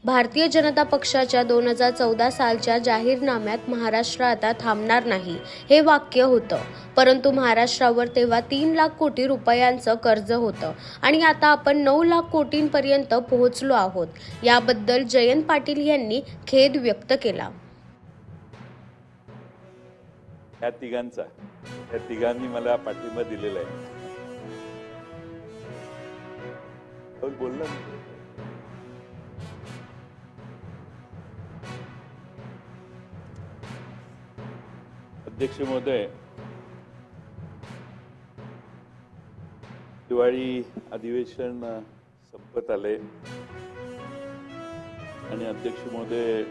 भारतीय जनता पक्षाच्या 2014 सालच्या जाहीरनाम्यात महाराष्ट्र आता थांबणार नाही हे वाक्य होतं. परंतु महाराष्ट्रावर तेव्हा 3 लाख कोटी रुपयांचं कर्ज होतं आणि आता आपण 9 लाख कोटींपर्यंत पोहोचलो आहोत. याबद्दल जयंत पाटील यांनी खेद व्यक्त केला. या तिघांनी मला पाठिंबा दिलेला आहे. बोलला अध्यक्ष महोदय, दिवाळी अधिवेशन संपत आले आणि अध्यक्ष महोदय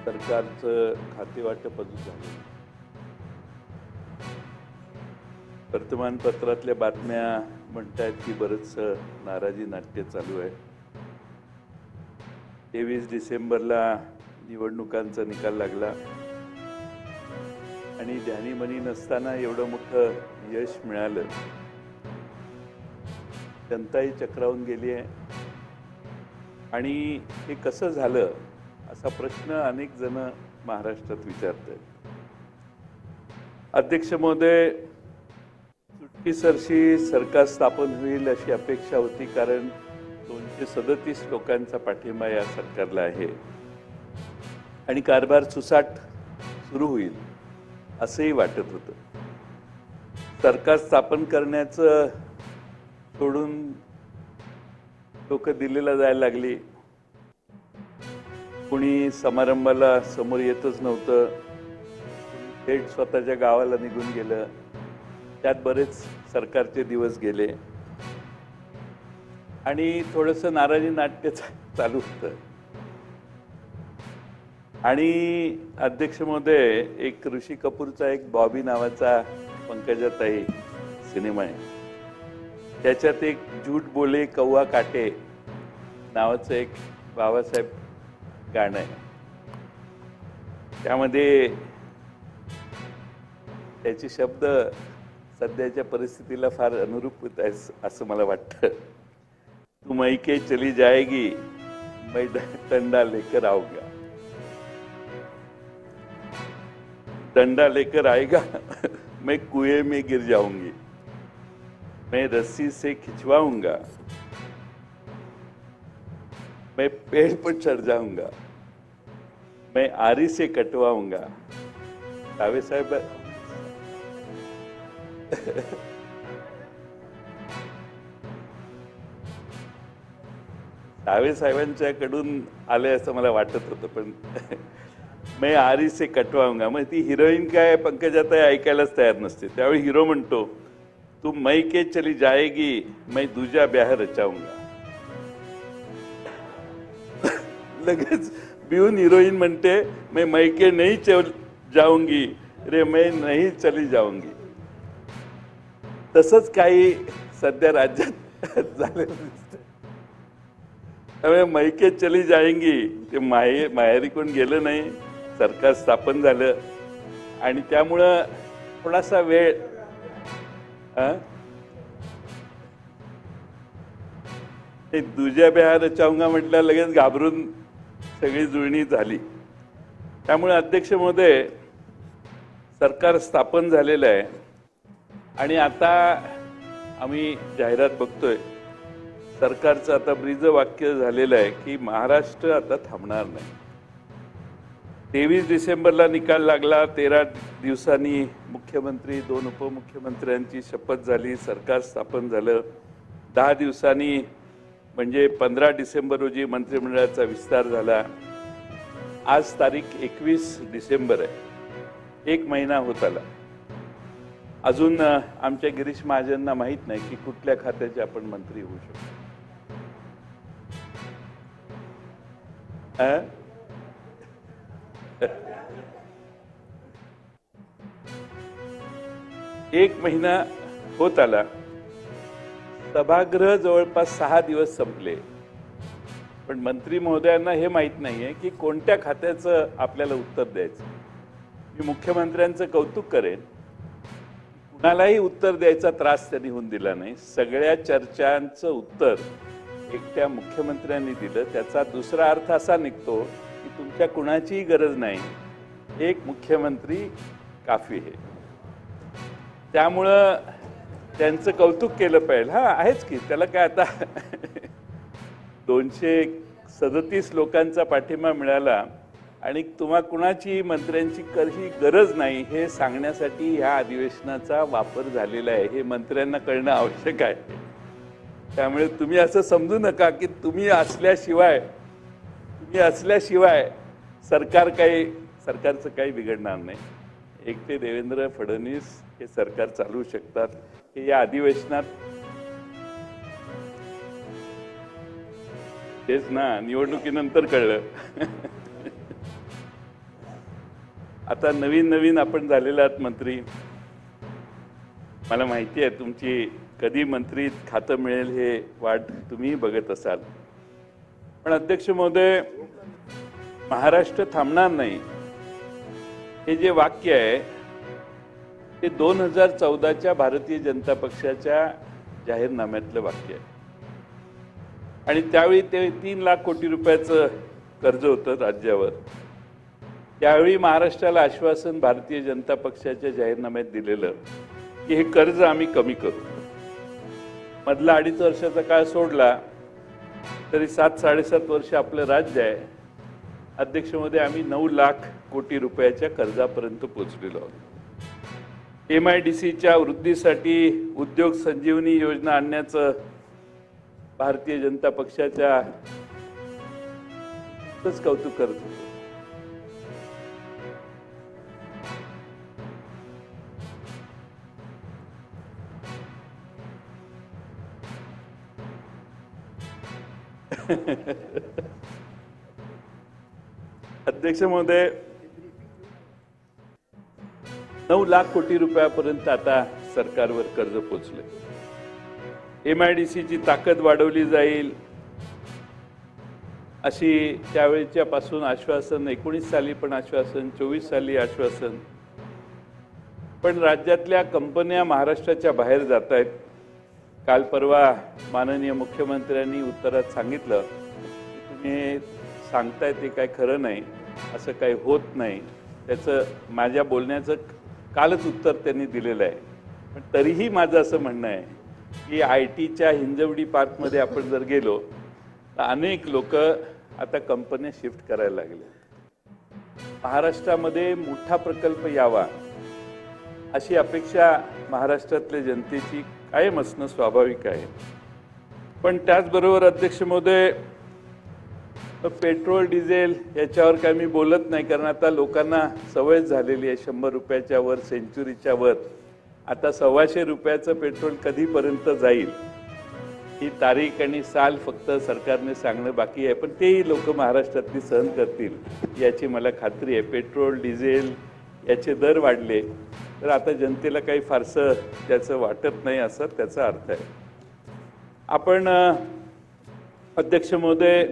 सरकारचं खातेवाटप अजून झालं. वर्तमानपत्रातल्या बातम्या म्हणतात की बरंच नाराजी नाट्य चालू आहे. 23 डिसेंबरला निवडणुकांचा निकाल लागला आणि ध्यानीमनी नसताना एवढं मोठं यश मिळालं. जनताही चक्रावून गेली आहे आणि हे कसं झालं असा प्रश्न अनेक जण महाराष्ट्रात विचारतात. अध्यक्ष महोदय, सुटकीसरशी सरकार स्थापन होईल अशी अपेक्षा होती, कारण 237 लोकांचा पाठिंबा या सरकारला आहे आणि कारभार सुसाट सुरू होईल असंही वाटत होतं. सरकार स्थापन करण्याचं सोडून लोक दिल्लीला जायला लागली. कुणी समारंभाला समोर येतच नव्हतं. थेट स्वतःच्या गावाला निघून गेलं. त्यात बरेच सरकारचे दिवस गेले आणि थोडंसं नाराजी नाट्य चालू होतं. आणि अध्यक्ष महोदय, एक ऋषी कपूरचा एक बॉबी नावाचा पंकजाताई सिनेमा आहे. त्याच्यात एक झूठ बोले कौवा काटे नावाचं एक बाबासाहेब गाणं आहे. त्यामध्ये त्याचे शब्द सध्याच्या परिस्थितीला फार अनुरूप होत आहेत असं मला वाटतं. तू मैके चली जाएगी, मैं डंडा लेकर आऊंगा, डंडा लेकर आएगा, मैं कुएं में गिर जाऊंगी, मैं रस्सी से खिंचवाऊंगा, मैं पेड़ पर चढ़ जाऊंगा, मैं आरी से कटवाऊंगा. सावे साहेब सावे साहेबांच्याकडून आले असं मला वाटत होतं, पण मैं आरी से कटवाऊंगा. मग ती हिरोईन काय पंकजाताई ऐकायलाच तयार नसते. त्यावेळी हिरो म्हणतो, तू मैके चली जाएगी, मैं दूजा ब्याह रचाऊंगा. लगेच बिऊन हिरोईन म्हणते, मैं मैके नहीं चल जाऊंगी रे, मैं नहीं चली जाऊंगी. तसंच काही सध्या राज्यात झालेलं दिसतं. त्यामुळे मैके चली जाएंगी ते माहेरी कोण गेलं नाही. सरकार स्थापन झालं आणि त्यामुळं थोडासा वेळ दुजा ब्याह रचाऊंगा म्हटलं, लगेच घाबरून सगळी जुळणी झाली. त्यामुळे अध्यक्ष महोदय, सरकार स्थापन झालेलं आहे आणि आता आम्ही जाहिरात बघतोय. सरकारचं आता ब्रीजवाक्य झालेलं आहे की महाराष्ट्र आता थांबणार नाही. 23 डिसेंबरला निकाल लागला. 13 दिवसांनी मुख्यमंत्री, 2 उपमुख्यमंत्र्यांची शपथ झाली. सरकार स्थापन झालं. 10 दिवसांनी म्हणजे 15 डिसेंबर रोजी मंत्रिमंडळाचा विस्तार झाला. आज तारीख 21 डिसेंबर आहे. 1 महिना होत आला. अजून आमच्या गिरीश महाजनना माहीत नाही की कुठल्या खात्याचे आपण मंत्री होऊ शकतो. एक महिना होत आला. सभागृह जवळपास 6 दिवस संपले, पण मंत्री महोदयांना हे माहीत नाहीये की कोणत्या खात्याचं आपल्याला उत्तर द्यायचं. मी मुख्यमंत्र्यांचं कौतुक करेन, कुणालाही उत्तर द्यायचा त्रास त्यांनी होऊन दिला नाही. सगळ्या चर्चांचं उत्तर एकट्या मुख्यमंत्र्यांनी दिलं, त्याचा दुसरा अर्थ असा निघतो की तुमच्या कुणाचीही गरज नाही, एक मुख्यमंत्री काफी आहे. त्यामुळं त्यांचं कौतुक केलं पाहिजे. हा आहेच की, त्याला काय आता 237 लोकांचा पाठिंबा मिळाला आणि तुम्हा कुणाची मंत्र्यांची ही गरज नाही हे सांगण्यासाठी ह्या अधिवेशनाचा वापर झालेला आहे. हे मंत्र्यांना कळणं आवश्यक आहे. त्यामुळे तुम्ही असं समजू नका की तुम्ही असल्याशिवाय सरकारचं काही बिघडणार नाही. एकटे देवेंद्र फडणवीस हे सरकार चालवू शकतात हे या अधिवेशनात तेच ना, निवडणुकीनंतर कळलं. आता नवीन आपण झालेले आहात मंत्री. मला माहिती आहे तुमची कधी मंत्री खातं मिळेल हे वाट तुम्ही बघत असाल. पण अध्यक्ष महोदय, महाराष्ट्र थांबणार नाही हे जे वाक्य आहे ते 2014च्या भारतीय जनता पक्षाच्या जाहीरनाम्यातलं वाक्य आहे. आणि त्यावेळी ते 3 लाख कोटी रुपयाचं कर्ज होतं राज्यावर. त्यावेळी महाराष्ट्राला आश्वासन भारतीय जनता पक्षाच्या जाहीरनाम्यात दिलेलं की हे कर्ज आम्ही कमी करू. मधला 2.5 वर्षाचा काळ सोडला तरी 7-7.5 वर्ष आपलं राज्य आहे. अध्यक्षमध्ये आम्ही 9 लाख कोटी रुपयाच्या कर्जापर्यंत पोहोचलेलो आहोत. MIDCच्या वृद्धीसाठी उद्योग संजीवनी योजना आणण्याचं भारतीय जनता पक्षाच्या कौतुक करत होतो. अध्यक्ष महोदय, 9 लाख कोटी रुपयापर्यंत आता सरकारवर कर्ज पोचले. MIDCची ताकद वाढवली जाईल अशी त्यावेळच्या पासून आश्वासन, 19 साली पण आश्वासन, 24 साली आश्वासन. पण राज्यातल्या कंपन्या महाराष्ट्राच्या बाहेर जात आहेत. काल परवा माननीय मुख्यमंत्र्यांनी उत्तरात सांगितलं की तुम्ही सांगताय ते काय खरं नाही, असं काही होत नाही. त्याचं माझ्या बोलण्याचं कालच उत्तर त्यांनी दिलेलं आहे. पण तरीही माझं असं म्हणणं आहे की ITच्या हिंजवडी पार्कमध्ये आपण जर गेलो तर अनेक लोक आता कंपन्या शिफ्ट करायला लागले. महाराष्ट्रामध्ये मोठा प्रकल्प यावा अशी अपेक्षा महाराष्ट्रातल्या जनतेची कायम असणं स्वाभाविक आहे. पण त्याचबरोबर अध्यक्ष महोदय, पेट्रोल डिझेल याच्यावर काय मी बोलत नाही, कारण आता लोकांना सवय झालेली आहे 100 रुपयाच्या वर, सेंचुरीच्या वर. आता 125 रुपयाचं पेट्रोल कधीपर्यंत जाईल ही तारीख आणि साल फक्त सरकारने सांगणं बाकी आहे. पण तेही लोक महाराष्ट्रातली सहन करतील याची मला खात्री आहे. पेट्रोल डिझेल याचे दर वाढले तर आता जनतेला काही फारसं त्याचं वाटत नाही असं त्याचा अर्थ आहे. आपण अध्यक्ष महोदय,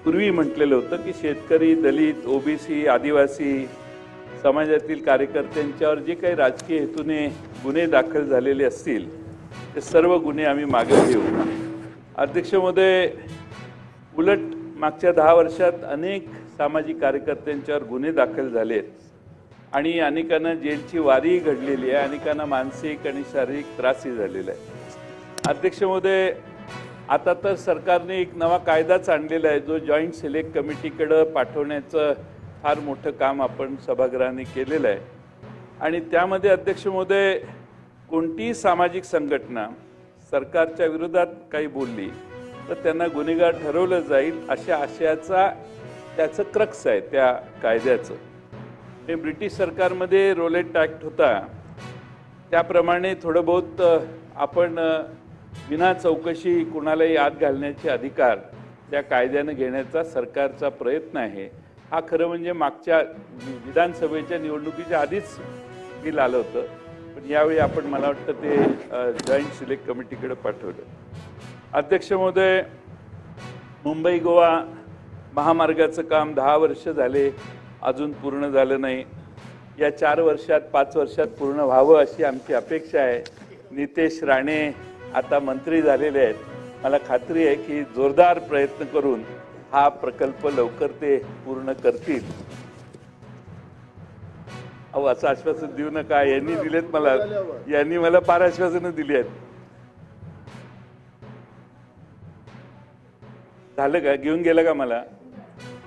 पूर्वी म्हटलेलं होतं की शेतकरी, दलित, OBC, आदिवासी समाजातील कार्यकर्त्यांच्यावर जे काही राजकीय हेतूने गुन्हे दाखल झालेले असतील ते सर्व गुन्हे आम्ही मागे घेऊ. अध्यक्ष महोदय, उलट मागच्या 10 वर्षात अनेक सामाजिक कार्यकर्त्यांच्यावर गुन्हे दाखल झालेत आणि अनेकांना जेलची वारी घडलेली आहे, अनेकांना मानसिक आणि शारीरिक त्रासही झालेला आहे. अध्यक्ष महोदय, आता तर सरकारने एक नवा कायदाच आणलेला आहे जो जॉईंट सिलेक्ट कमिटीकडे पाठवण्याचं फार मोठं काम आपण सभागृहाने केलेलं आहे. आणि त्यामध्ये अध्यक्ष महोदय, कोणतीही सामाजिक संघटना सरकारच्या विरोधात काही बोलली तर त्यांना गुन्हेगार ठरवलं जाईल अशा आशयाचा त्याचं क्रक्स आहे त्या कायद्याचं. हे ब्रिटिश सरकारमध्ये रोलेट ॲक्ट होता त्याप्रमाणे थोडं बहुत आपण विना चौकशी कुणालाही आत घालण्याचे अधिकार त्या कायद्याने घेण्याचा सरकारचा प्रयत्न आहे. हा खरं म्हणजे मागच्या विधानसभेच्या निवडणुकीच्या आधीच बिल आलं होतं, पण यावेळी आपण मला वाटतं ते जॉईंट सिलेक्ट कमिटीकडे पाठवलं. अध्यक्ष महोदय, मुंबई गोवा महामार्गाचं काम 10 वर्ष झाले अजून पूर्ण झालं नाही. या 4 वर्षात 5 वर्षात पूर्ण व्हावं अशी आमची अपेक्षा आहे. नितेश राणे आता मंत्री झालेले आहेत मला खात्री आहे की जोरदार प्रयत्न करून हा प्रकल्प लवकर ते पूर्ण करतील. अहो असं आश्वासन देऊ नका. यांनी दिलेत मला, यांनी मला फार आश्वासनं दिली आहेत. झालं का? घेऊन गेलं का मला?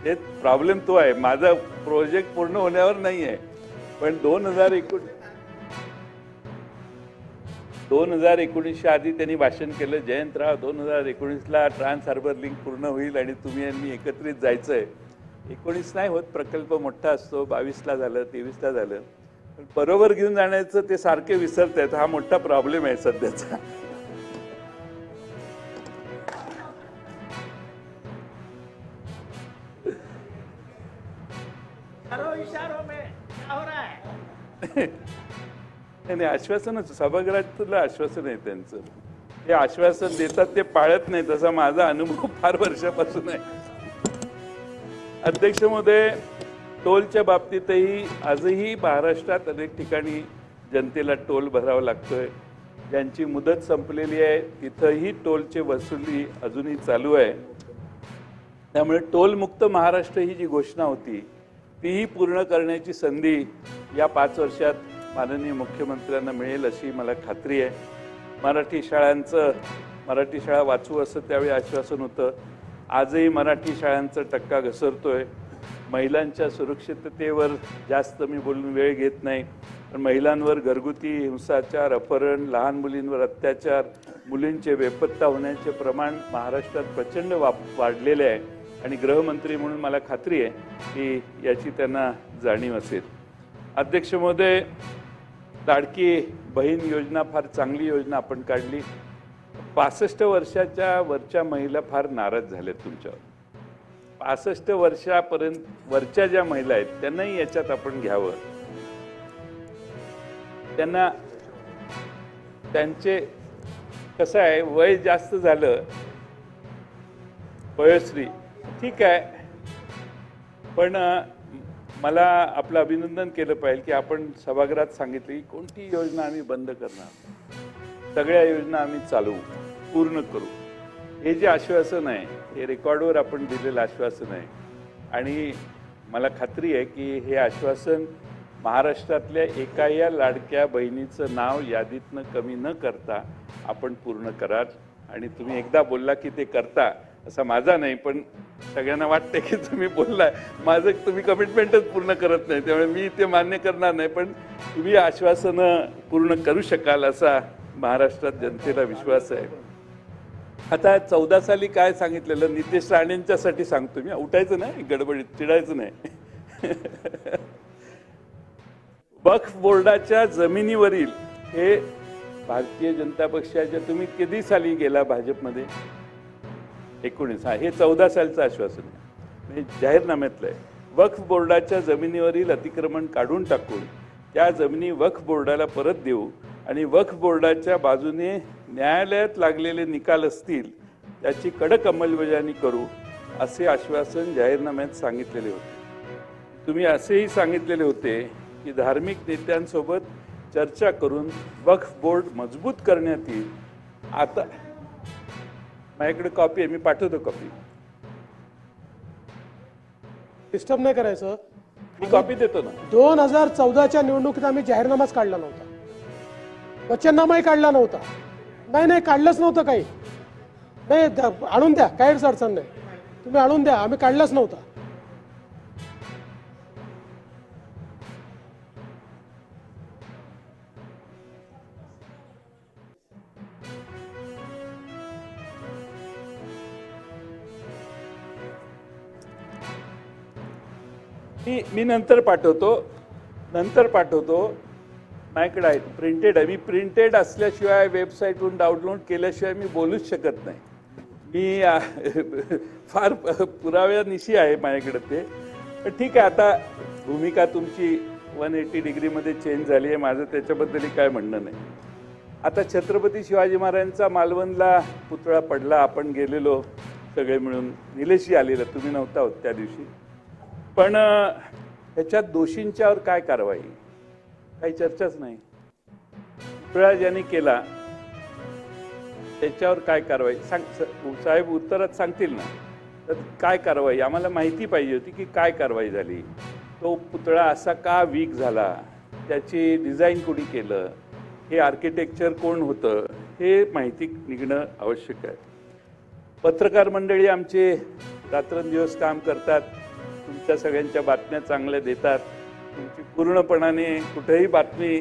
हे प्रॉब्लेम तो आहे. माझा प्रोजेक्ट पूर्ण होण्यावर नाही आहे, पण 2019 आधी त्यांनी भाषण केलं, जयंतराव 2019ला ट्रान्स हार्बर लिंक पूर्ण होईल आणि तुम्ही यांनी एकत्रित जायचंय. 19 नाही होत, प्रकल्प मोठा असतो. 22ला झालं, 23ला झालं, पण बरोबर घेऊन जाण्याचं ते सारखे विसरत आहेत. हा मोठा प्रॉब्लेम आहे सध्याचा. नाही, आश्वासनच सभागृहातलं आश्वासन आहे त्यांचं. हे आश्वासन देतात ते पाळत नाही, तसा माझा अनुभव फार वर्षापासून आहे. अध्यक्ष महोदय, टोलच्या बाबतीतही आजही महाराष्ट्रात अनेक ठिकाणी जनतेला टोल भरावा लागतोय. ज्यांची मुदत संपलेली आहे तिथंही टोलची वसुली अजूनही चालू आहे. त्यामुळे टोलमुक्त महाराष्ट्र ही जी घोषणा होती तीही पूर्ण करण्याची संधी या 5 वर्षात माननीय मुख्यमंत्र्यांना मिळेल अशी मला खात्री आहे. मराठी शाळा वाचू असं त्यावेळी आश्वासन होतं. आजही मराठी शाळांचा टक्का घसरतोय. महिलांच्या सुरक्षिततेवर जास्त मी बोलून वेळ घेत नाही, पण महिलांवर घरगुती हिंसाचार, अपहरण, लहान मुलींवर अत्याचार, मुलींचे बेपत्ता होण्याचे प्रमाण महाराष्ट्रात प्रचंड वाढलेले आहे आणि गृहमंत्री म्हणून मला खात्री आहे की याची त्यांना जाणीव असेल. अध्यक्ष महोदय, लाडकी बहीण योजना फार चांगली योजना आपण काढली. 65 वर्षाच्या वरच्या महिला फार नाराज झाल्यात तुमच्यावर. 65 वर्षापर्यंत वरच्या ज्या महिला आहेत त्यांनाही याच्यात आपण घ्यावं. त्यांना त्यांचे कसं आहे, वय जास्त झालं, वयोश्री ठीक आहे, पण मला आपलं अभिनंदन केलं पाहिजे की आपण सभागृहात सांगितलं की कोणती योजना आम्ही बंद करणार, सगळ्या योजना आम्ही चालवू, पूर्ण करू. हे जे आश्वासन आहे हे रेकॉर्डवर आपण दिलेलं आश्वासन आहे आणि मला खात्री आहे की हे आश्वासन महाराष्ट्रातल्या एका या लाडक्या बहिणीचं नाव यादीतनं कमी न करता आपण पूर्ण कराल. आणि तुम्ही एकदा बोलला की ते करता असा माझा नाही, पण सगळ्यांना वाटतं की तुम्ही बोललाय, माझं तुम्ही कमिटमेंटच पूर्ण करत नाही, त्यामुळे मी ते मान्य करणार नाही, पण तुम्ही आश्वासनं पूर्ण करू शकाल असा महाराष्ट्रात जनतेला विश्वास आहे. आता 14 साली काय सांगितलेलं, नितेश राणेंच्यासाठी सांगतो मी, उठायचं नाही, गडबडीत चिडायचं नाही. वक्फ बोर्डाच्या जमिनीवरील हे भारतीय जनता पक्षाच्या, तुम्ही किती साली गेला भाजपमध्ये? 19. हे 14 सालचं आश्वासन आहे, म्हणजे जाहीरनाम्यातलं आहे. वक्फ बोर्डाच्या जमिनीवरील अतिक्रमण काढून टाकून त्या जमिनी वक्फ बोर्डाला परत देऊ आणि वक्फ बोर्डाच्या बाजूने न्यायालयात लागलेले निकाल असतील त्याची कडक अंमलबजावणी करू असे आश्वासन जाहीरनाम्यात सांगितलेले होते. तुम्ही असेही सांगितलेले होते की धार्मिक नेत्यांसोबत चर्चा करून वक्फ बोर्ड मजबूत करण्यात येईल. आता माझ्याकडे कॉपी आहे, मी पाठवतो कॉपी. डिस्टर्ब नाही करायचं, मी कॉपी देतो ना. 2014च्या निवडणुकीत आम्ही जाहीरनामाच काढला नव्हता, वचननामाही काढला नव्हता. नाही काढलंच नव्हतं काही. नाही आणून द्या, काहीच अडचण नाही, तुम्ही आणून द्या, आम्ही काढलंच नव्हता. मी नंतर पाठवतो. माझ्याकडे आहे, प्रिंटेड आहे. मी प्रिंटेड असल्याशिवाय वेबसाईटवरून डाउनलोड केल्याशिवाय मी बोलूच शकत नाही. मी फार पुराव्यानिशी आहे माझ्याकडे ते. पण ठीक आहे, आता भूमिका तुमची 180 डिग्रीमध्ये चेंज झाली आहे, माझं त्याच्याबद्दलही काय म्हणणं नाही. आता छत्रपती शिवाजी महाराजांचा मालवणला पुतळा पडला, आपण गेलेलो सगळे मिळून, निलेशजी आलेलं, तुम्ही नव्हता होत त्या दिवशी. पण ह्याच्यात दोषींच्यावर काय कारवाई, काही चर्चाच नाही. पुतळा ज्यांनी केला त्याच्यावर काय कारवाई साहेब उत्तरात सांगतील ना. तर काय कारवाई आम्हाला माहिती पाहिजे होती की काय कारवाई झाली, तो पुतळा असा का वीक झाला, त्याची डिझाईन कोणी केलं, हे आर्किटेक्चर कोण होतं, हे माहिती निघणं आवश्यक आहे. पत्रकार मंडळी आमचे रात्रंदिवस काम करतात, तुमच्या सगळ्यांच्या बातम्या चांगल्या देतात. तुमची पूर्णपणाने कुठेही बातमी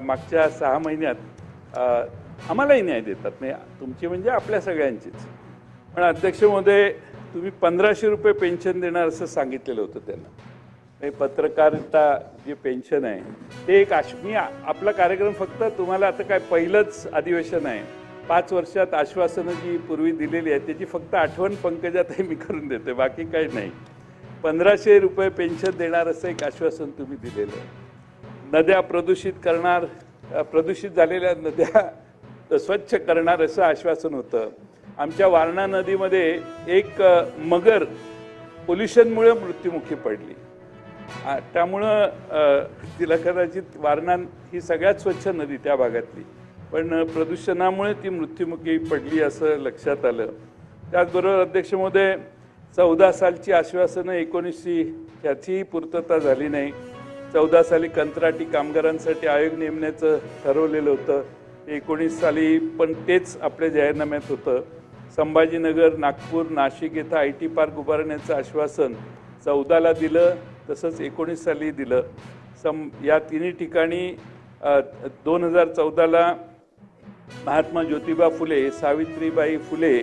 मागच्या 6 महिन्यात आम्हालाही न्याय देतात, म्हणजे तुमची म्हणजे आपल्या सगळ्यांचीच. पण अध्यक्ष महोदय, तुम्ही 1500 रुपये पेन्शन देणार असं सांगितलेलं होतं त्यांना. पत्रकारिता जे पेन्शन आहे ते एक मी आपला कार्यक्रम फक्त तुम्हाला आता काय पहिलंच अधिवेशन आहे, 5 वर्षात आश्वासनं जी पूर्वी दिलेली आहे त्याची फक्त आठवण पंकजाताई मी करून देते, बाकी काही नाही. 1500 रुपये पेन्शन देणार असं एक आश्वासन तुम्ही दिलेलं आहे. नद्या प्रदूषित करणार, प्रदूषित झालेल्या नद्या स्वच्छ करणार असं आश्वासन होतं. आमच्या वारणा नदीमध्ये एक मगर पोल्युशनमुळे मृत्युमुखी पडली, त्यामुळं तिला कदाचित वारणा ही सगळ्यात स्वच्छ नदी त्या भागातली, पण प्रदूषणामुळे ती मृत्युमुखी पडली असं लक्षात आलं. त्याचबरोबर अध्यक्ष महोदय, 14 सालची आश्वासनं 19ची ह्याचीही पूर्तता झाली नाही. 14 साली कंत्राटी कामगारांसाठी आयोग नेमण्याचं ठरवलेलं होतं, 19 साली पण तेच आपल्या जाहीरनाम्यात होतं. संभाजीनगर, नागपूर, नाशिक इथं IT पार्क उभारण्याचं आश्वासन 14ला दिलं, तसंच 19 साली दिलं. या तिन्ही ठिकाणी 2014ला महात्मा ज्योतिबा फुले, सावित्रीबाई फुले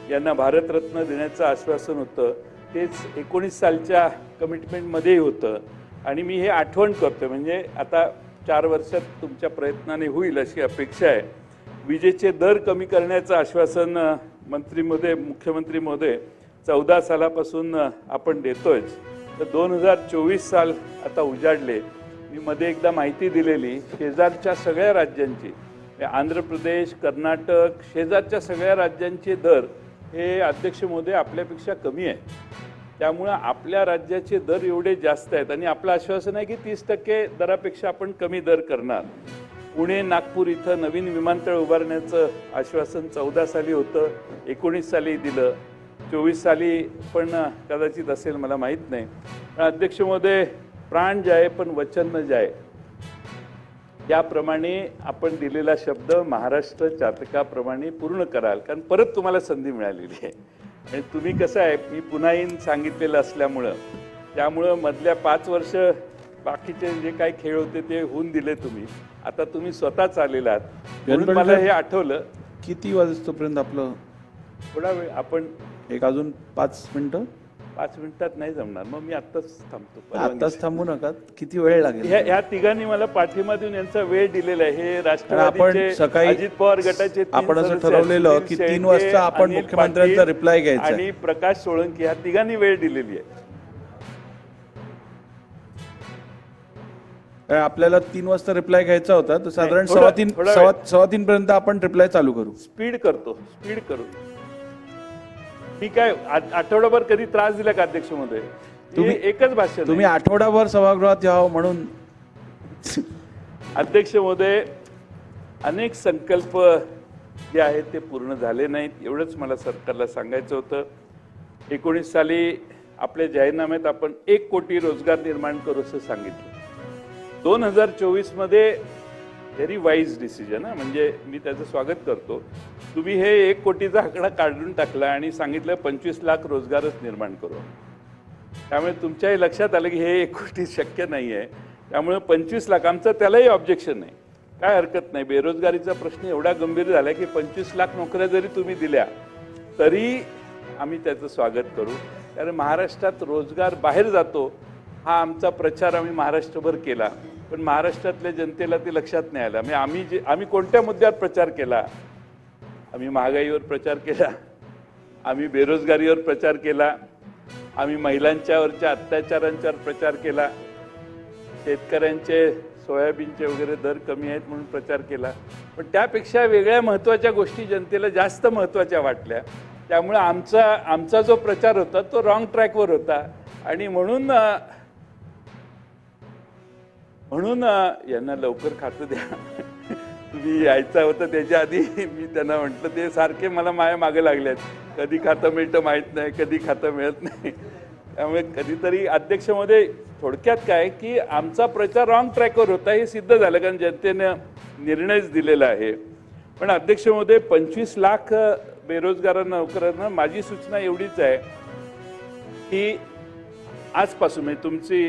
यांना भारतरत्न देण्याचं आश्वासन होतं, तेच 19 सालच्या कमिटमेंटमध्येही होतं. आणि मी हे आठवण करतो, म्हणजे आता 4 वर्षात तुमच्या प्रयत्नाने होईल अशी अपेक्षा आहे. विजेचे दर कमी करण्याचं आश्वासन मुख्यमंत्री महोदय 14 सालापासून आपण देतोयच. तर 2024 साल आता उजाडले. मी मध्ये एकदा माहिती दिलेली, शेजारच्या सगळ्या राज्यांची, आंध्र प्रदेश, कर्नाटक, शेजारच्या सगळ्या राज्यांचे दर हे अध्यक्ष महोदय आपल्यापेक्षा कमी आहे. त्यामुळं आपल्या राज्याचे दर एवढे जास्त आहेत आणि आपलं आश्वासन आहे की 30% दरापेक्षा आपण कमी दर करणार. पुणे, नागपूर इथं नवीन विमानतळ उभारण्याचं आश्वासन 14 साली होतं, 19 साली दिलं, 24 साली पण कदाचित असेल, मला माहीत नाही. पण अध्यक्ष महोदय, प्राण जाय पण वचन न जाय, याप्रमाणे आपण दिलेला शब्द महाराष्ट्र जातकाप्रमाणे पूर्ण कराल, कारण परत तुम्हाला संधी मिळालेली आहे. आणि तुम्ही कसं आहे, मी पुन्हा येईन सांगितलेलं असल्यामुळं, त्यामुळं मधल्या 5 वर्ष बाकीचे जे काही खेळ होते ते होऊन दिले तुम्ही. आता तुम्ही स्वतःच आलेला आहात, म्हणून मला हे आठवलं. किती वाजेपर्यंत आपलं? थोडा वेळ आपण एक अजून 5 मिनिटं. 5 मिनिटात नाही जमणार, मग मी आत्ताच थांबतो. आत्ताच थांबू नका, किती वेळ लागेल? ह्या तिघांनी मला पाठिंबा देऊन यांचा वेळ दिलेला आहे. हे आपण राष्ट्रवादीचे सकाळी अजित पवार गटाचे आपण असं ठरवलेलं की 3 वाजता आपण मुख्यमंत्र्यांचा रिप्लाय घ्यायचा आणि प्रकाश सोळंकी, ह्या तिघांनी वेळ दिलेली आहे. आपल्याला 3 वाजता रिप्लाय घ्यायचा होता, तर साधारण 3:15 पर्यंत आपण रिप्लाय चालू करू. स्पीड करू. मी काय आठवडाभर कधी त्रास दिला का अध्यक्ष महोदय? तुम्ही एकच भाषण, तुम्ही आठवडाभर सभागृहात यावं म्हणून. अध्यक्ष महोदय, अनेक संकल्प जे आहेत ते पूर्ण झाले नाहीत, एवढंच मला सरकारला सांगायचं होतं. 19 साली आपल्या जाहीरनाम्यात आपण 1 कोटी रोजगार निर्माण करू असं सांगितलं. 2024 व्हेरी वाईज डिसिजन, म्हणजे मी त्याचं स्वागत करतो. तुम्ही हे 1 कोटीचा आकडा काढून टाकला आणि सांगितलं 25 लाख रोजगारच निर्माण करू. त्यामुळे तुमच्याही लक्षात आलं की हे 1 कोटी शक्य नाही आहे. त्यामुळे 25 लाख, आमचं त्यालाही ऑब्जेक्शन नाही, काय हरकत नाही. बेरोजगारीचा प्रश्न एवढा गंभीर झाला की 25 लाख नोकऱ्या जरी तुम्ही दिल्या तरी आम्ही त्याचं स्वागत करू. कारण महाराष्ट्रात रोजगार बाहेर जातो हा आमचा प्रचार आम्ही महाराष्ट्रभर केला, पण महाराष्ट्रातल्या जनतेला ते लक्षात नाही आलं. म्हणजे आम्ही कोणत्या मुद्द्यावर प्रचार केला? आम्ही महागाईवर प्रचार केला, आम्ही बेरोजगारीवर प्रचार केला, आम्ही महिलांच्यावरच्या अत्याचारांच्यावर प्रचार केला, शेतकऱ्यांचे सोयाबीनचे वगैरे दर कमी आहेत म्हणून प्रचार केला. पण त्यापेक्षा वेगळ्या महत्त्वाच्या गोष्टी जनतेला जास्त महत्त्वाच्या वाटल्या. त्यामुळे आमचा जो प्रचार होता तो रॉंग ट्रॅकवर होता. आणि म्हणून यांना लवकर खातं द्या. तुम्ही यायचं होतं त्याच्या आधी मी त्यांना म्हटलं, ते सारखे मला माया मागे लागल्यात, कधी खातं मिळतं माहीत नाही, कधी खातं मिळत नाही. त्यामुळे कधीतरी अध्यक्ष महोदय, थोडक्यात काय की आमचा प्रचार रॉंग ट्रॅकवर होता हे सिद्ध झालं, कारण जनतेनं निर्णयच दिलेला आहे. पण अध्यक्ष महोदय, 25 लाख बेरोजगारांना, नोकरांना माझी सूचना एवढीच आहे की आजपासून म्हणजे तुमची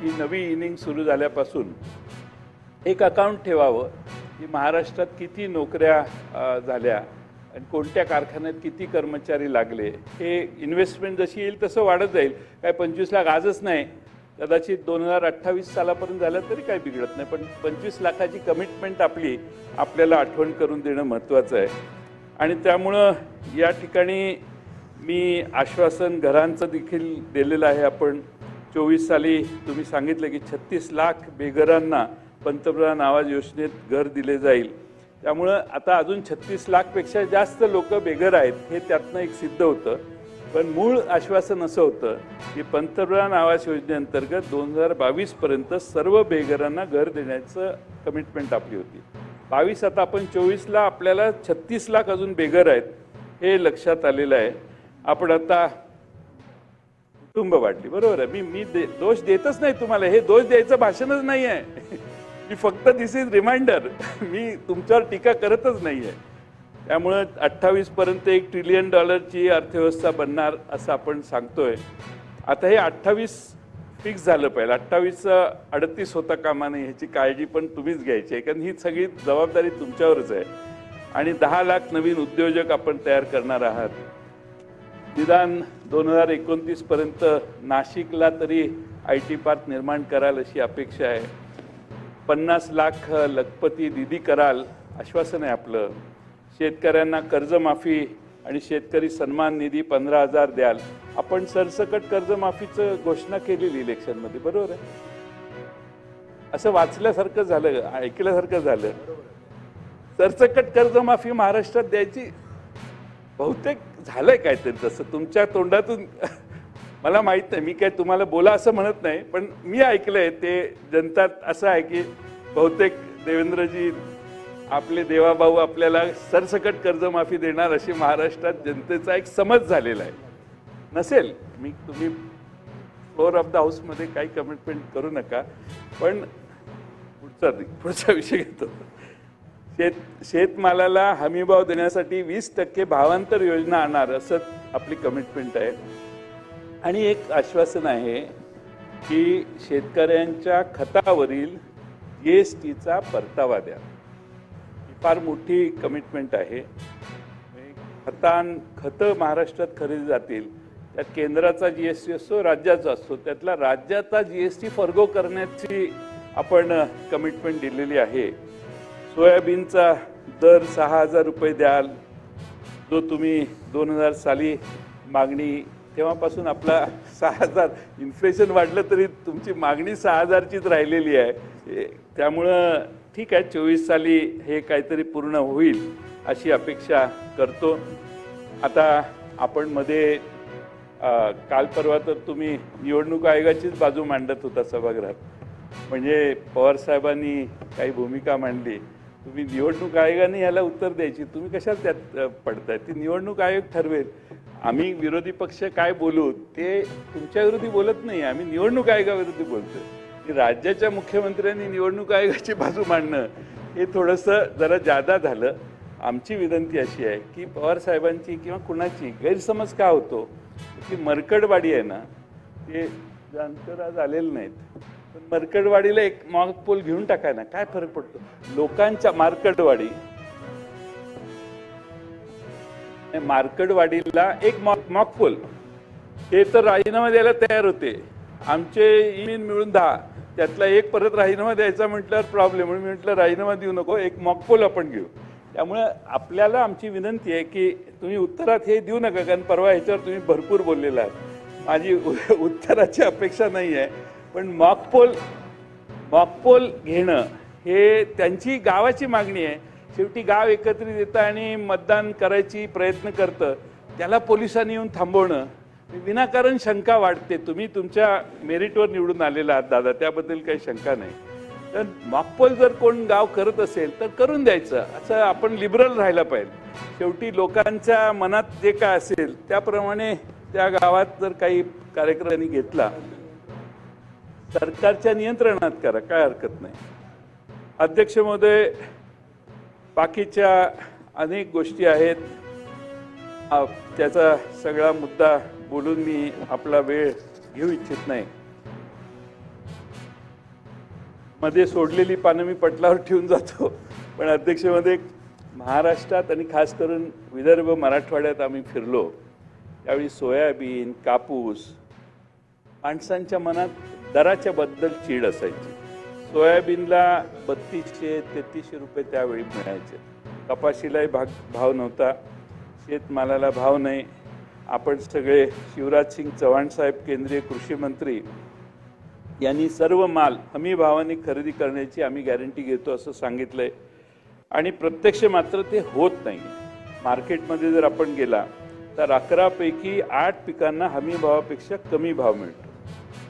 ही नवी इनिंग सुरू झाल्यापासून एक अकाउंट ठेवावं की महाराष्ट्रात किती नोकऱ्या झाल्या आणि कोणत्या कारखान्यात किती कर्मचारी लागले. हे इन्व्हेस्टमेंट जशी येईल तसं वाढत जाईल. काय 25 लाख आजच नाही, कदाचित 2028 सालापर्यंत झालं तरी काही बिघडत नाही. पण 25 लाखाची कमिटमेंट आपल्याला आठवण करून देणं महत्त्वाचं आहे. आणि त्यामुळं या ठिकाणी मी आश्वासन घरांचं देखील दिलेलं आहे. आपण 24 साली तुम्ही सांगितलं की 36 लाख बेघरांना पंतप्रधान आवास योजनेत घर दिले जाईल. त्यामुळं आता अजून 36 लाखपेक्षा जास्त लोक बेघर आहेत हे त्यातनं एक सिद्ध होतं. पण मूळ आश्वासन असं होतं की पंतप्रधान आवास योजनेअंतर्गत 2022 पर्यंत सर्व बेघरांना घर देण्याचं कमिटमेंट आपली होती. 22 आता आपण 24ला आपल्याला 36 लाख अजून बेघर आहेत हे लक्षात आलेलं आहे. आपण आता कुटुंब वाढली, बरोबर आहे. मी दोष देतच नाही तुम्हाला, हे दोष द्यायचं भाषणच नाही आहे. मी फक्त दिस इज रिमाइंडर, मी तुमच्यावर टीका करतच नाही आहे. त्यामुळं 28 पर्यंत $1 ट्रिलियन अर्थव्यवस्था बनणार असं आपण सांगतोय. आता हे 28 फिक्स झालं पाहिजे, 28 38 होता कामा नये, ह्याची काळजी पण तुम्हीच घ्यायची आहे, कारण ही सगळी जबाबदारी तुमच्यावरच आहे. आणि 10 लाख नवीन उद्योजक आपण तयार करणार आहात. निदान 2029 पर्यंत नाशिकला तरी IT पार्क निर्माण कराल अशी अपेक्षा आहे. 50 लाख लखपती निधी कराल, आश्वासन आहे आपलं. शेतकऱ्यांना कर्जमाफी आणि शेतकरी सन्मान निधी 15,000 द्याल. आपण सरसकट कर्जमाफीचं घोषणा केलेली इलेक्शनमध्ये, बरोबर आहे. असं वाचल्यासारखं झालं, ऐकल्यासारखं झालं. सरसकट कर्जमाफी महाराष्ट्रात द्यायची बहुतेक झालंय काहीतरी तसं तुमच्या तोंडातून. मला माहित नाही, मी काय तुम्हाला बोला असं म्हणत नाही, पण मी ऐकलंय ते जनता असं आहे की बहुतेक देवेंद्रजी आपले देवाभाऊ आपल्याला सरसकट कर्जमाफी देणार अशी महाराष्ट्रात जनतेचा एक समज झालेला आहे. नसेल, तुम्ही फ्लोअर ऑफ द हाऊसमध्ये काही कमिटमेंट करू नका. पण पुढचा विषय घेतो. शेतमालाला हमीभाव देण्यासाठी 20% भावांतर योजना आणणार असं आपली कमिटमेंट आहे. आणि एक आश्वासन आहे की शेतकऱ्यांच्या खतावरील GSTचा परतावा द्या. ही फार मोठी कमिटमेंट आहे. खतं महाराष्ट्रात खरेदी जातील, त्यात केंद्राचा GST असतो, राज्याचा असतो, त्यातला राज्याचा GST फॉरगो करण्याची आपण कमिटमेंट दिलेली आहे. सोयाबीनचा दर 6,000 रुपये द्याल, जो तुम्ही 2000 साली मागणी, तेव्हापासून आपला 6,000, इन्फ्लेशन वाढलं तरी तुमची मागणी 6,000चीच राहिलेली आहे. त्यामुळं ठीक आहे, 24 साली हे काहीतरी पूर्ण होईल अशी अपेक्षा करतो. आता आपण मध्ये काल परवा तर तुम्ही निवडणूक आयोगाचीच बाजू मांडत होता सभागृहात. म्हणजे पवार साहेबांनी काही भूमिका मांडली, तुम्ही निवडणूक आयोगाने याला उत्तर द्यायची, तुम्ही कशाला त्यात पडताय. ती निवडणूक आयोग ठरवेल. आम्ही विरोधी पक्ष काय बोलू ते तुमच्या विरोधी बोलत नाही, आम्ही निवडणूक आयोगाविरोधी बोलतोय. राज्याच्या मुख्यमंत्र्यांनी निवडणूक आयोगाची बाजू मांडणं हे थोडंसं जरा जादा झालं. आमची विनंती अशी आहे की पवार साहेबांची किंवा कुणाची गैरसमज का होतो की मरकडवाडी आहे ना, ते जानकर आज आलेलं नाहीत, पण मरकडवाडीला एक मॉक पोल घेऊन टाकाय ना, काय फरक पडतो लोकांच्या. मार्कडवाडीला एक मॉक पोल, हे तर राजीनामा द्यायला तयार होते. आमचे इमेन मिळून 10, त्यातला एक परत राजीनामा द्यायचा म्हटल्यावर प्रॉब्लेम, म्हणून मी म्हटलं राजीनामा देऊ नको, एक मॉक पोल आपण घेऊ. त्यामुळे आपल्याला आमची विनंती आहे की तुम्ही उत्तरात हे देऊ नका, कारण परवा ह्याच्यावर तुम्ही भरपूर बोललेला आहात. माझी उत्तराची अपेक्षा नाही आहे, पण मॉकपोल घेणं हे त्यांची गावाची मागणी आहे. शेवटी गाव एकत्रित येतं आणि मतदान करायची प्रयत्न करतं, त्याला पोलिसांनी येऊन थांबवणं विनाकारण शंका वाढते. तुम्ही तुमच्या मेरिटवर निवडून आलेला आहात दादा, त्याबद्दल काही शंका नाही. तर मॉकपोल जर कोण गाव करत असेल तर करून द्यायचं, असं आपण लिबरल राहायला पाहिजे. शेवटी लोकांच्या मनात जे काय असेल त्याप्रमाणे त्या गावात जर काही कार्यक्रम त्यांनी घेतला, सरकारच्या नियंत्रणात करा, काय हरकत नाही. अध्यक्ष महोदय, बाकीच्या अनेक गोष्टी आहेत, त्याचा सगळा मुद्दा बोलून मी आपला वेळ घेऊ इच्छित नाही. मध्ये सोडलेली पानं मी पटलावर ठेवून जातो, पण अध्यक्ष महोदय, महाराष्ट्रात आणि खास करून विदर्भ मराठवाड्यात आम्ही फिरलो त्यावेळी सोयाबीन, कापूस, माणसांच्या मनात दराच्या बद्दल चीड असायची. सोयाबीनला 3200-3300 रुपये त्यावेळी मिळायचे. कपाशीलाही भाव नव्हता, शेतमालाला भाव नाही. आपण सगळे शिवराज सिंग चव्हाण साहेब केंद्रीय कृषी मंत्री यांनी सर्व माल हमी भावाने खरेदी करण्याची आम्ही गॅरंटी घेतो असं सांगितलंय, आणि प्रत्यक्ष मात्र ते होत नाही. मार्केटमध्ये जर आपण गेला तर 11 पैकी 8 पिकांना हमी भावापेक्षा कमी भाव मिळतो.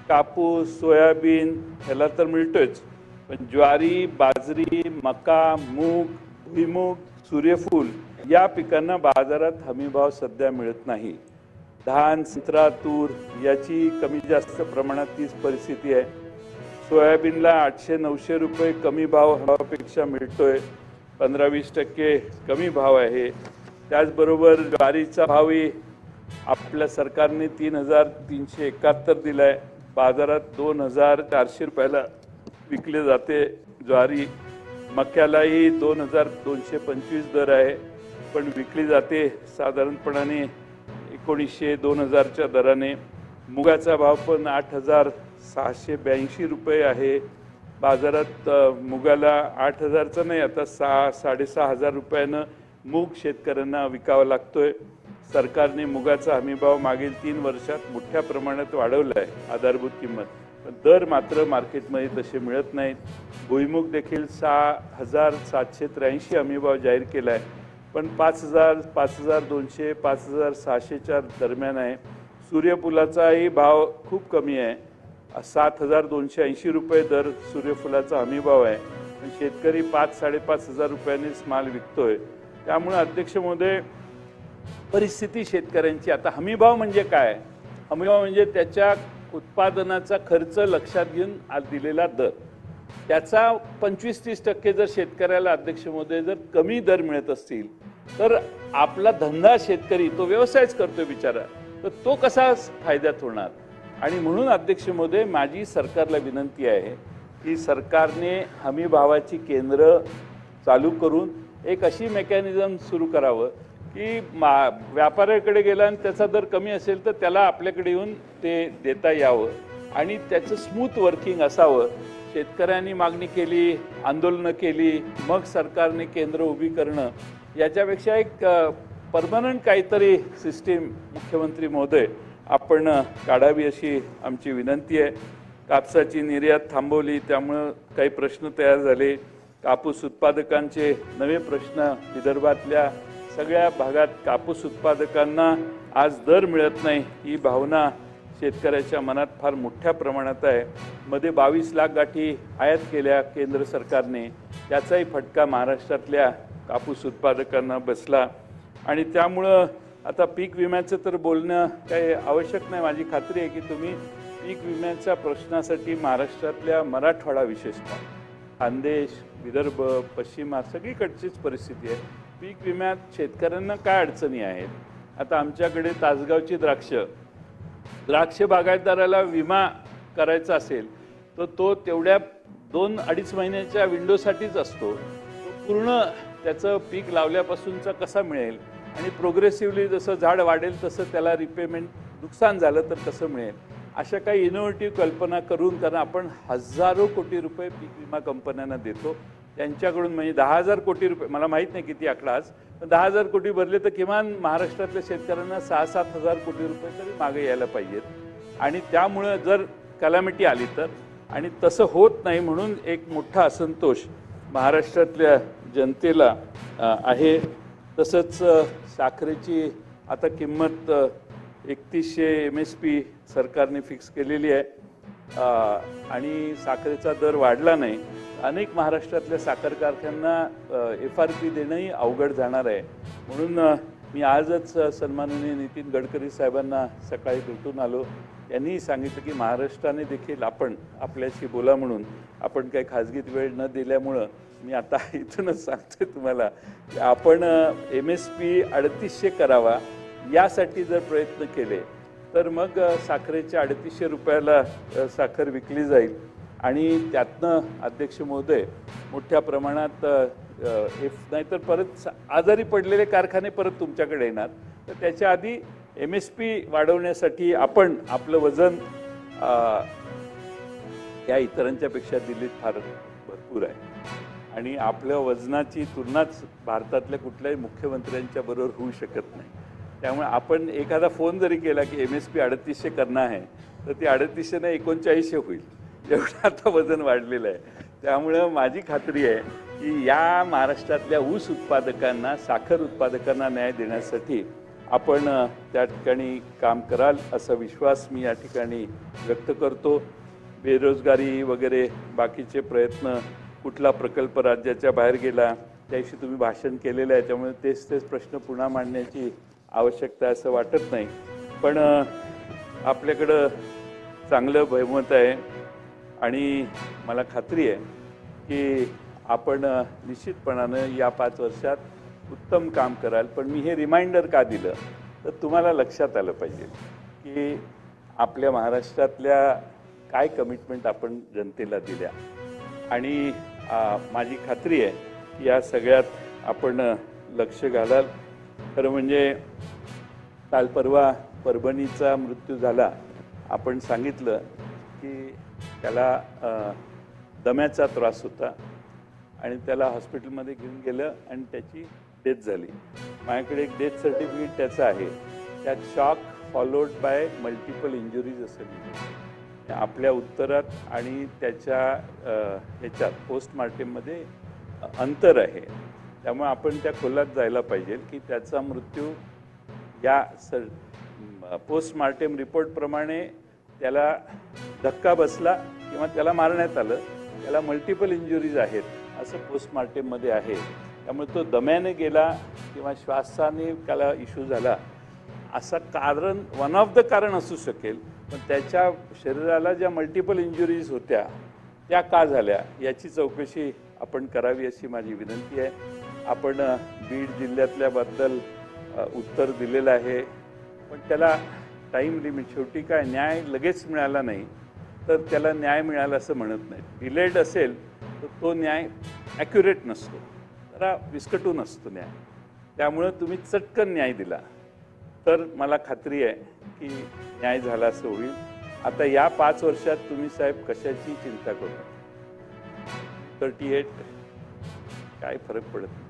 कापूस, सोयाबीन ह्याला तर मिळतोच, पण ज्वारी, बाजरी, मका, मूग, भुईमूग, सूर्यफूल या पिकांना बाजारात हमी भाव सध्या मिळत नाही. धान, संत्रा, तूर याची कमी जास्त प्रमाणात तीच परिस्थिती आहे. सोयाबीनला 800-900 रुपये कमी भाव हवापेक्षा मिळतोय, 15-20% कमी भाव आहे. त्याचबरोबर ज्वारीचा भावही आपल्या सरकारने 3371 दिलाय, बाजारात 2400 रुपयाला विकले जाते ज्वारी. मक्यालाही 2225 दर आहे, पण विकली जाते साधारणपणाने 1900-2000च्या दराने. मुगाचा भाव पण 8682 रुपये आहे. बाजारात मुगाला 8000चा नाही, आता 6,500 रुपयानं मूग शेतकऱ्यांना विकावा लागतोय. सरकारने मुगाचा हमीभाव मागील 3 वर्षात मोठ्या प्रमाणात वाढवला आहे, आधारभूत किंमत, पण दर मात्र मार्केटमध्ये तसे मिळत नाहीत. भुईमुग देखील 6,783 हमीभाव जाहीर केला आहे, पण 5,000, 5,200, 5,600च्या दरम्यान आहे. सूर्यफुलाचाही भाव खूप कमी आहे, 7,280 रुपये दर सूर्यफुलाचा हमीभाव आहे, पण शेतकरी 5,000-5,500 रुपयांनीच माल विकतोय. त्यामुळे अध्यक्ष महोदय, परिस्थिती शेतकऱ्यांची आता हमीभाव म्हणजे काय? हमीभाव म्हणजे त्याच्या उत्पादनाचा खर्च लक्षात घेऊन आज दिलेला दर, त्याचा 25-30% जर शेतकऱ्याला अध्यक्ष महोदय जर कमी दर मिळत असतील तर आपला धंदा शेतकरी तो व्यवसायच करतोय बिचारा, तर तो कसा फायद्यात होणार? आणि म्हणून अध्यक्ष महोदय, माझी सरकारला विनंती आहे की सरकारने हमी भावाची केंद्र चालू करून एक अशी मेकॅनिझम सुरू करावं की व्यापाऱ्याकडे गेला आणि त्याचा दर कमी असेल तर त्याला आपल्याकडे येऊन ते देता यावं आणि त्याचं स्मूथ वर्किंग असावं. शेतकऱ्यांनी मागणी केली, आंदोलनं केली, मग सरकारने केंद्र उभी करणं, याच्यापेक्षा एक परमनंट काहीतरी सिस्टीम मुख्यमंत्री महोदय आपण काढावी अशी आमची विनंती आहे. कापसाची निर्यात थांबवली, त्यामुळं काही प्रश्न तयार झाले. कापूस उत्पादकांचे नवे प्रश्न, विदर्भातल्या सगळ्या भागात कापूस उत्पादकांना आज दर मिळत नाही, ही भावना शेतकऱ्याच्या मनात फार मोठ्या प्रमाणात आहे. मध्ये 22 लाख गाठी आयात केल्या केंद्र सरकारने, त्याचाही फटका महाराष्ट्रातल्या कापूस उत्पादकांना बसला. आणि त्यामुळं आता पीक विम्याचं तर बोलणं काही आवश्यक नाही. माझी खात्री आहे की तुम्ही पीक विम्याच्या प्रश्नासाठी महाराष्ट्रातल्या मराठवाडा, विशेषतः खानदेश, विदर्भ, पश्चिमा सगळीकडचीच परिस्थिती आहे. पीक विम्यात शेतकऱ्यांना काय अडचणी आहेत? आता आमच्याकडे तासगावची द्राक्ष बागायतदाराला विमा करायचा असेल तर तो तेवढ्या 2-2.5 महिन्याच्या विंडोसाठीच असतो. तो पूर्ण त्याचं पीक लावल्यापासूनचा कसा मिळेल आणि प्रोग्रेसिव्हली जसं झाड वाढेल तसं त्याला रिपेमेंट, नुकसान झालं तर कसं मिळेल, अशा काही इनोव्हेटिव्ह कल्पना करून, कारण आपण हजारो कोटी रुपये पीक विमा कंपन्यांना देतो, त्यांच्याकडून म्हणजे 10,000 कोटी रुपये, मला माहीत नाही किती आकडा आज, पण 10,000 कोटी भरले तर किमान महाराष्ट्रातल्या शेतकऱ्यांना 6-7 कोटी रुपये तरी मागे यायला पाहिजेत. आणि त्यामुळं जर कॅलॅमिटी आली तर, आणि तसं होत नाही म्हणून एक मोठा असंतोष महाराष्ट्रातल्या जनतेला आहे. तसंच साखरेची आता किंमत 3100 MSP सरकारने फिक्स केलेली आहे आणि साखरेचा दर वाढला नाही. अनेक महाराष्ट्रातल्या साखर कारखान्यांना FRP देणंही अवघड जाणार आहे. म्हणून मी आजच सन्माननीय नितीन गडकरी साहेबांना सकाळी भेटून आलो. यांनी सांगितलं की महाराष्ट्राने देखील आपल्याशी बोला म्हणून. आपण काही खाजगीत वेळ न दिल्यामुळं मी आता इथूनच सांगतोय तुम्हाला की आपण MSP 3800 करावा यासाठी जर प्रयत्न केले तर मग साखरेच्या 3800 रुपयाला साखर विकली जाईल आणि त्यातनं अध्यक्ष महोदय मोठ्या प्रमाणात नाहीतर परत आजारी पडलेले कारखाने परत तुमच्याकडे येणार. तर त्याच्या आधी MSP वाढवण्यासाठी आपण आपलं वजन या इतरांच्या पेक्षा दिल्लीत फार भरपूर आहे आणि आपल्या वजनाची तुलनाच भारतातल्या कुठल्याही मुख्यमंत्र्यांच्या बरोबर होऊ शकत नाही. त्यामुळे आपण एखादा फोन जरी केला की MSP 3800 करणं आहे तर ती 3800 नाही 3900 होईल, एवढं आता वजन वाढलेलं आहे. त्यामुळं माझी खात्री आहे की या महाराष्ट्रातल्या ऊस उत्पादकांना, साखर उत्पादकांना न्याय देण्यासाठी आपण त्या ठिकाणी काम कराल असा विश्वास मी या ठिकाणी व्यक्त करतो. बेरोजगारी वगैरे बाकीचे प्रयत्न, कुठला प्रकल्प राज्याच्या बाहेर गेला त्याविषयी तुम्ही भाषण केलेलं आहे, त्यामुळे तेच प्रश्न पुन्हा मांडण्याची आवश्यकता असं वाटत नाही. पण आपल्याकडं चांगलं बहुमत आहे आणि मला खात्री आहे की आपण निश्चितपणानं या 5 वर्षात उत्तम काम कराल. पण मी हे रिमाइंडर का दिलं तर तुम्हाला लक्षात आलं पाहिजे की आपल्या महाराष्ट्रातल्या काय कमिटमेंट आपण जनतेला दिल्या आणि माझी खात्री आहे की या सगळ्यात आपण लक्ष घालाल. खरं म्हणजे काल परवा परभणीचा मृत्यू झाला. आपण सांगितलं की त्याला दम्याचा त्रास होता आणि त्याला हॉस्पिटलमध्ये घेऊन गेलं आणि त्याची डेथ झाली. माझ्याकडे एक डेथ सर्टिफिकेट त्याचं आहे. त्यात shock followed by multiple injuries असं लिहिलं. आपल्या उत्तरात आणि त्याच्या ह्याच्यात पोस्टमार्टममध्ये अंतर आहे. त्यामुळे आपण त्या खोलात जायला पाहिजे की त्याचा मृत्यू या पोस्टमार्टम रिपोर्टप्रमाणे त्याला धक्का बसला किंवा त्याला मारण्यात आलं, त्याला मल्टिपल इंजुरीज आहेत असं पोस्टमार्टममध्ये आहे. त्यामुळे तो दम्याने गेला किंवा श्वासाने त्याला इश्यू झाला असं कारण वन ऑफ द कारण असू शकेल. पण त्याच्या शरीराला ज्या मल्टिपल इंजुरीज होत्या त्या का झाल्या याची चौकशी आपण करावी अशी माझी विनंती आहे. आपण बीड जिल्ह्यातल्याबद्दल उत्तर दिलेलं आहे, पण त्याला टाईम लिमिट, शेवटी काय न्याय लगेच मिळाला नाही तर त्याला न्याय मिळाला असं म्हणत नाही. डिलेड असेल तर तो न्याय ॲक्युरेट नसतो, जरा विस्कटून असतो न्याय. त्यामुळं तुम्ही चटकन न्याय दिला तर मला खात्री आहे की न्याय झाला असं होईल. आता या 5 वर्षात तुम्ही साहेब कशाची चिंता करू, 38 काय फरक पडत नाही.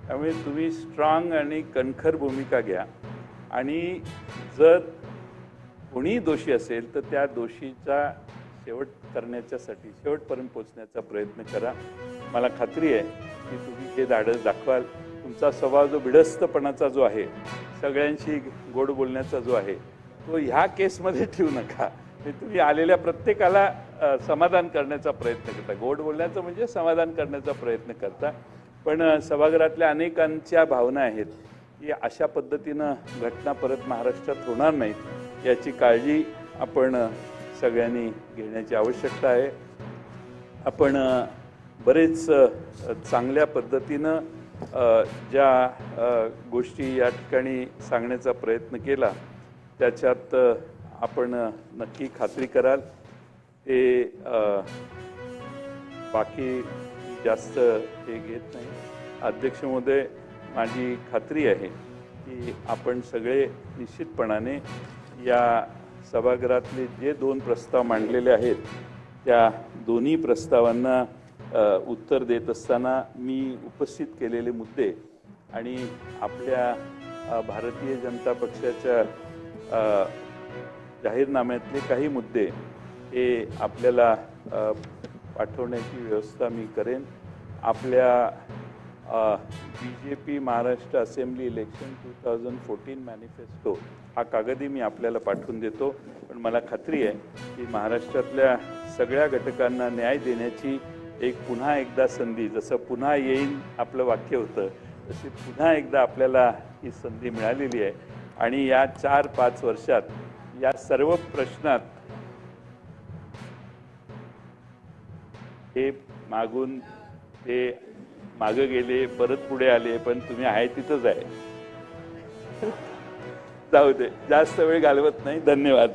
त्यामुळे तुम्ही स्ट्रॉंग आणि कणखर भूमिका घ्या आणि जर कोणीही दोषी असेल तर त्या दोषीचा शेवट करण्याच्यासाठी शेवटपर्यंत पोचण्याचा प्रयत्न करा. मला खात्री आहे की तुम्ही हे धाडस दाखवाल. तुमचा स्वभाव जो भिडस्तपणाचा जो आहे, सगळ्यांशी गोड बोलण्याचा जो आहे, तो ह्या केसमध्ये ठेवू नका. तुम्ही आलेल्या प्रत्येकाला समाधान करण्याचा प्रयत्न करता. गोड बोलण्याचं म्हणजे समाधान करण्याचा प्रयत्न करता. पण सभागृहातल्या अनेकांच्या भावना आहेत की अशा पद्धतीनं घटना परत महाराष्ट्रात होणार नाहीत याची काळजी आपण सगळ्यांनी घेण्याची आवश्यकता आहे. आपण बरेच चांगल्या पद्धतीनं ज्या गोष्टी या ठिकाणी सांगण्याचा प्रयत्न केला त्याच्यात आपण नक्की खात्री कराल. ते बाकी जास्त हे घेत नाही. अध्यक्ष महोदय, माझी खात्री आहे की आपण सगळे निश्चितपणाने या सभागृहातले जे 2 प्रस्ताव मांडलेले आहेत त्या दोन्ही प्रस्तावांना उत्तर देत असताना मी उपस्थित केलेले मुद्दे आणि आपल्या भारतीय जनता पक्षाच्या जाहीरनाम्यातले काही मुद्दे हे आपल्याला पाठवण्याची व्यवस्था मी करेन. आपल्या BJP Maharashtra assembly election 2014 manifesto हा कागदही मी आपल्याला पाठवून देतो. पण मला खात्री आहे की महाराष्ट्रातल्या सगळ्या घटकांना न्याय देण्याची एक पुन्हा एकदा संधी, जसं पुन्हा येईन आपलं वाक्य होतं तशी पुन्हा एकदा आपल्याला ही संधी मिळालेली आहे आणि या 4-5 वर्षात या सर्व प्रश्नात हे मागून ते मागे गेले, परत पुढे आले, पण तुम्ही आहे तिथंच आहे. जाऊ दे, जास्त वेळ घालवत नाही. धन्यवाद.